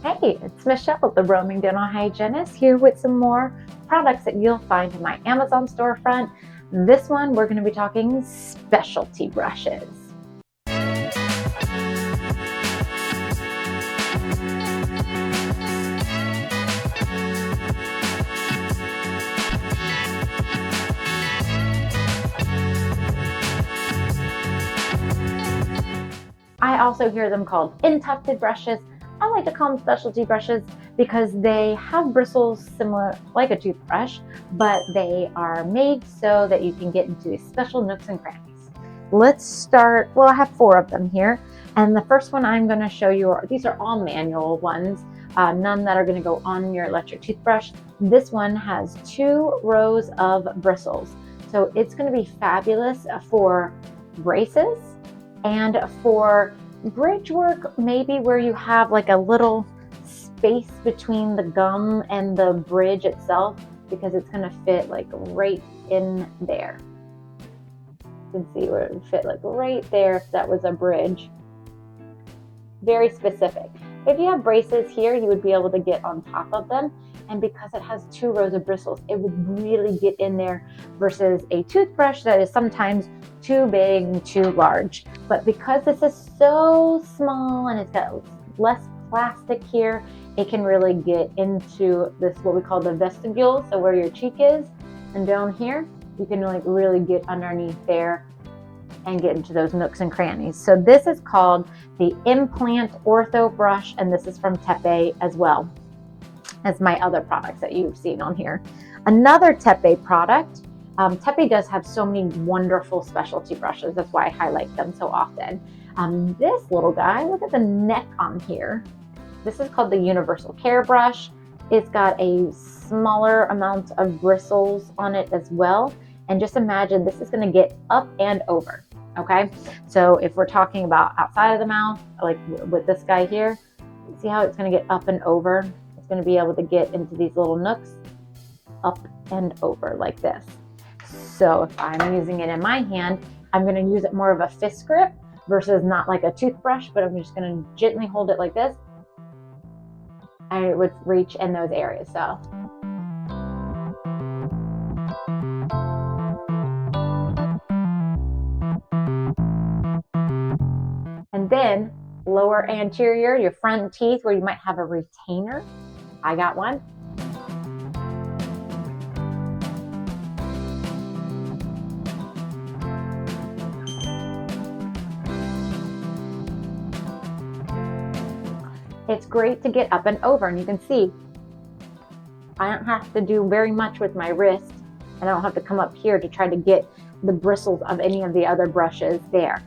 Hey, it's Michelle, the Roaming Dental Hygienist, here with some more products that you'll find in my Amazon storefront. This one, we're going to be talking specialty brushes. I also hear them called in-tufted brushes. I like to call them specialty brushes because they have bristles similar like a toothbrush, but they are made so that you can get into these special nooks and crannies. Let's start, well, I have 4 of them here. And the first one I'm going to show you, these are all manual ones, none that are going to go on your electric toothbrush. This one has 2 rows of bristles. So it's going to be fabulous for braces and for bridge work, maybe where you have like a little space between the gum and the bridge itself, because it's going to fit like right in there. You can see where it would fit like right there if that was a bridge. Very specific. If you have braces here, you would be able to get on top of them. And because it has 2 rows of bristles, it would really get in there versus a toothbrush that is sometimes too big and too large. But because this is so small and it's got less plastic here, it can really get into this, what we call the vestibule, so where your cheek is, and down here, you can like really get underneath there and get into those nooks and crannies. So this is called the Implant Ortho brush, and this is from TePe as well as my other products that you've seen on here. Another TePe product, TePe does have so many wonderful specialty brushes. That's why I highlight them so often. This little guy, look at the neck on here. This is called the Universal Care brush. It's got a smaller amount of bristles on it as well. And just imagine this is going to get up and over. Okay, so if we're talking about outside of the mouth, like with this guy here, see how it's going to get up and over? It's going to be able to get into these little nooks, up and over like this. So if I'm using it in my hand, I'm going to use it more of a fist grip versus not like a toothbrush, but I'm just going to gently hold it like this, and it would reach in those areas. So and then lower anterior, your front teeth where you might have a retainer. I got one. It's great to get up and over, and you can see I don't have to do very much with my wrist, and I don't have to come up here to try to get the bristles of any of the other brushes there.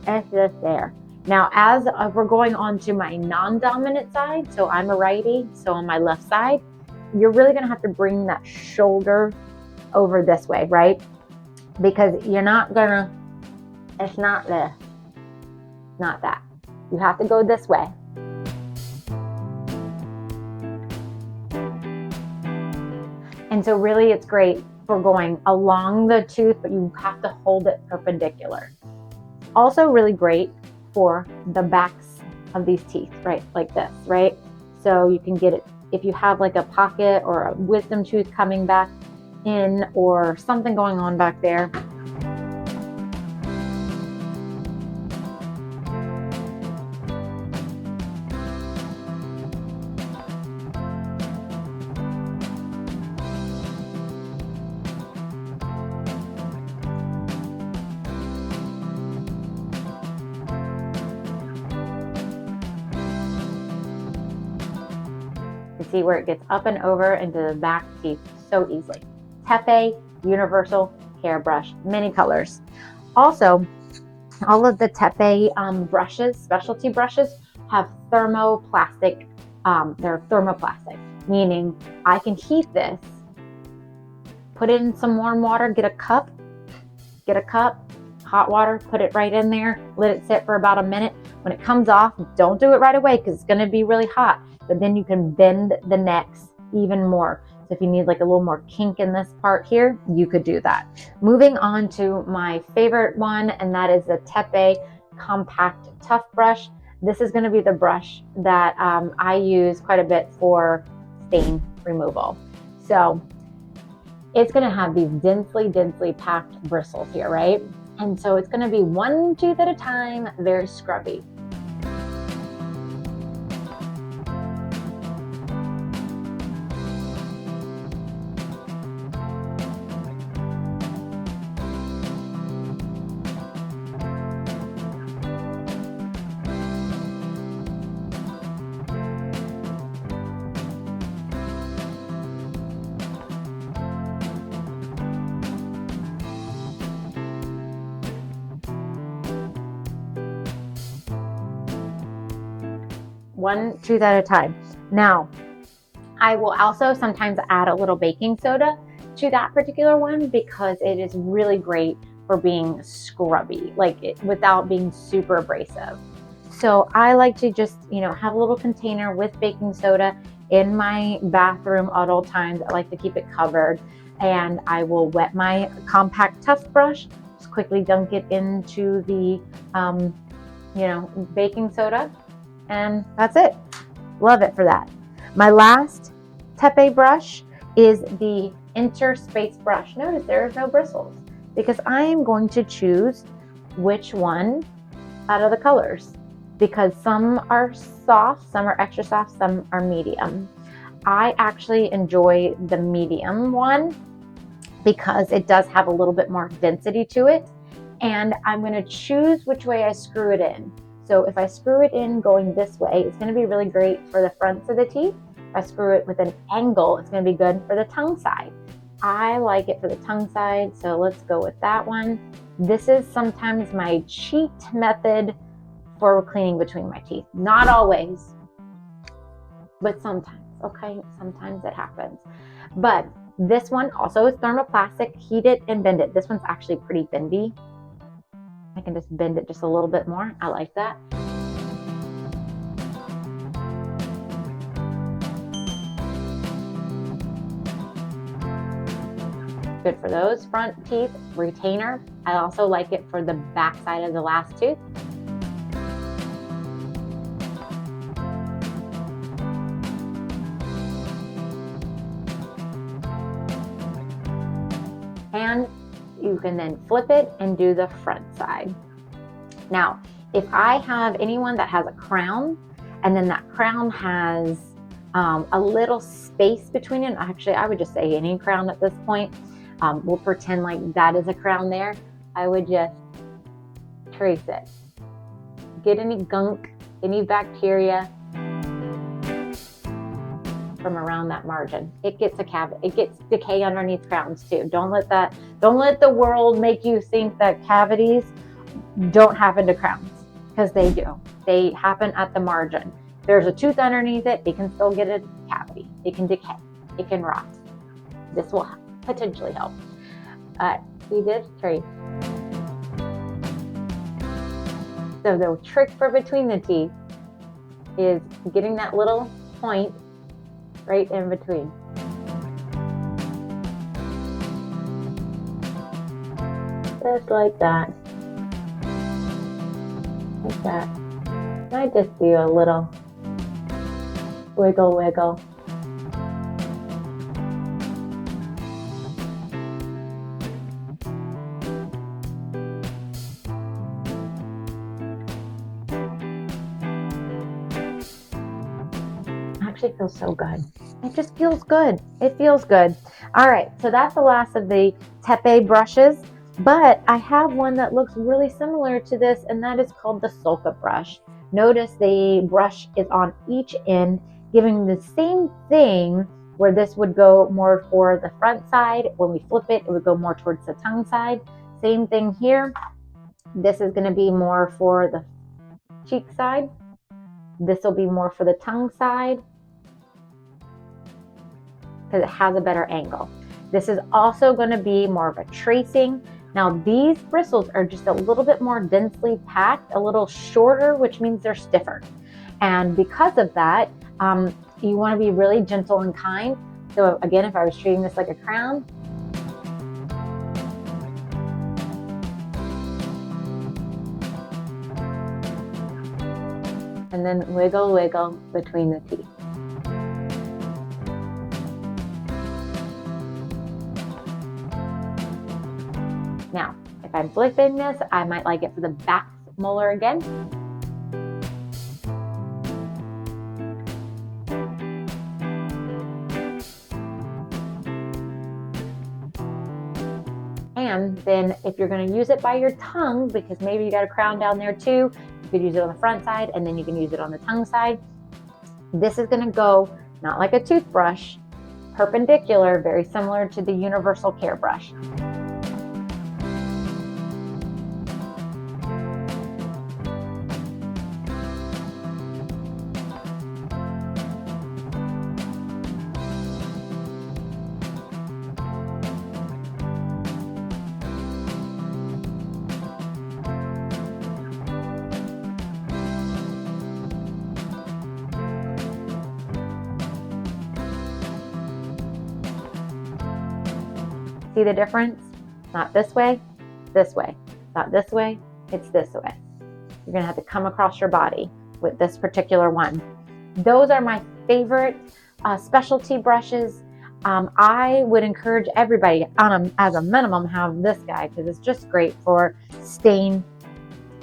It's just there. Now, as we're going on to my non-dominant side, so I'm a righty, so on my left side, you're really going to have to bring that shoulder over this way, right? Because you're not going to, it's not this, not that. You have to go this way. And so really it's great for going along the tooth, but you have to hold it perpendicular. Also really great for the backs of these teeth, right? Like this, right? So you can get it if you have like a pocket or a wisdom tooth coming back in or something going on back there. See where it gets up and over into the back teeth so easily. TePe Universal Care brush, many colors. Also, all of the TePe brushes, specialty brushes, have thermoplastic. They're thermoplastic, meaning I can heat this, put it in some warm water, get a cup, hot water, put it right in there, let it sit for about a minute. When it comes off, don't do it right away because it's going to be really hot. But then you can bend the necks even more. So if you need like a little more kink in this part here, you could do that. Moving on to my favorite one, and that is the TePe Compact Tuft Brush. This is going to be the brush that I use quite a bit for stain removal. So it's going to have these densely packed bristles here, right? And so it's going to be one tooth at a time, very scrubby. One tooth at a time. Now, I will also sometimes add a little baking soda to that particular one because it is really great for being scrubby, without being super abrasive. So I like to just, have a little container with baking soda in my bathroom at all times. I like to keep it covered, and I will wet my compact Tuft brush, just quickly dunk it into the, baking soda, and that's it. Love it for that. My last TePe brush is the Interspace brush. Notice there is no bristles because I am going to choose which one out of the colors, because some are soft, some are extra soft, some are medium. I actually enjoy the medium one because it does have a little bit more density to it, and I'm going to choose which way I screw it in. So if I screw it in going this way, it's going to be really great for the fronts of the teeth. If I screw it with an angle, it's going to be good for the tongue side. I like it for the tongue side, so let's go with that one. This is sometimes my cheat method for cleaning between my teeth. Not always, but sometimes, okay? Sometimes it happens. But this one also is thermoplastic. Heat it and bend it. This one's actually pretty bendy. I can just bend it just a little bit more. I like that. Good for those front teeth. Retainer. I also like it for the back side of the last tooth. And you can then flip it and do the front side. Now, if I have anyone that has a crown, and then that crown has a little space between it, actually I would just say any crown at this point, we'll pretend like that is a crown there. I would just trace it. Get any gunk, any bacteria from around that margin. It gets decay underneath crowns too. Don't let the world make you think that cavities don't happen to crowns, because they do. They happen at the margin. There's a tooth underneath it, it can still get a cavity. It can decay, it can rot. This will potentially help. See this tree. So the trick for between the teeth is getting that little point right in between. Just like that. Like that. I just do a little wiggle, wiggle. Actually feels so good. It just feels good. It feels good. All right, so that's the last of the TePe brushes, but I have one that looks really similar to this, and that is called the Sulca Brush. Notice the brush is on each end, giving the same thing, where this would go more for the front side. When we flip it, it would go more towards the tongue side. Same thing here. This is going to be more for the cheek side. This will be more for the tongue side, because it has a better angle. This is also going to be more of a tracing. Now these bristles are just a little bit more densely packed, a little shorter, which means they're stiffer. And because of that, you want to be really gentle and kind. So again, if I was treating this like a crown, and then wiggle, wiggle between the teeth. Now, if I'm flipping this, I might like it for the back molar again. And then if you're going to use it by your tongue, because maybe you got a crown down there too, you could use it on the front side and then you can use it on the tongue side. This is going to go not like a toothbrush, perpendicular, very similar to the Universal Care brush. See the difference? Not this way, this way. Not this way, it's this way. You're gonna have to come across your body with this particular one. Those are my favorite specialty brushes. I would encourage everybody, as a minimum, have this guy because it's just great for stain.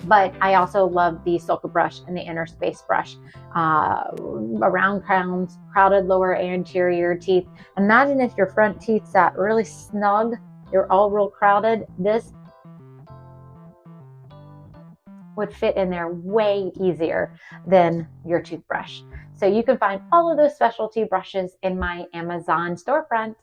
But I also love the Sulca Brush and the Interspace brush. Around crowns, crowded lower anterior teeth. Imagine if your front teeth sat really snug, you're all real crowded. This would fit in there way easier than your toothbrush. So you can find all of those specialty brushes in my Amazon storefront.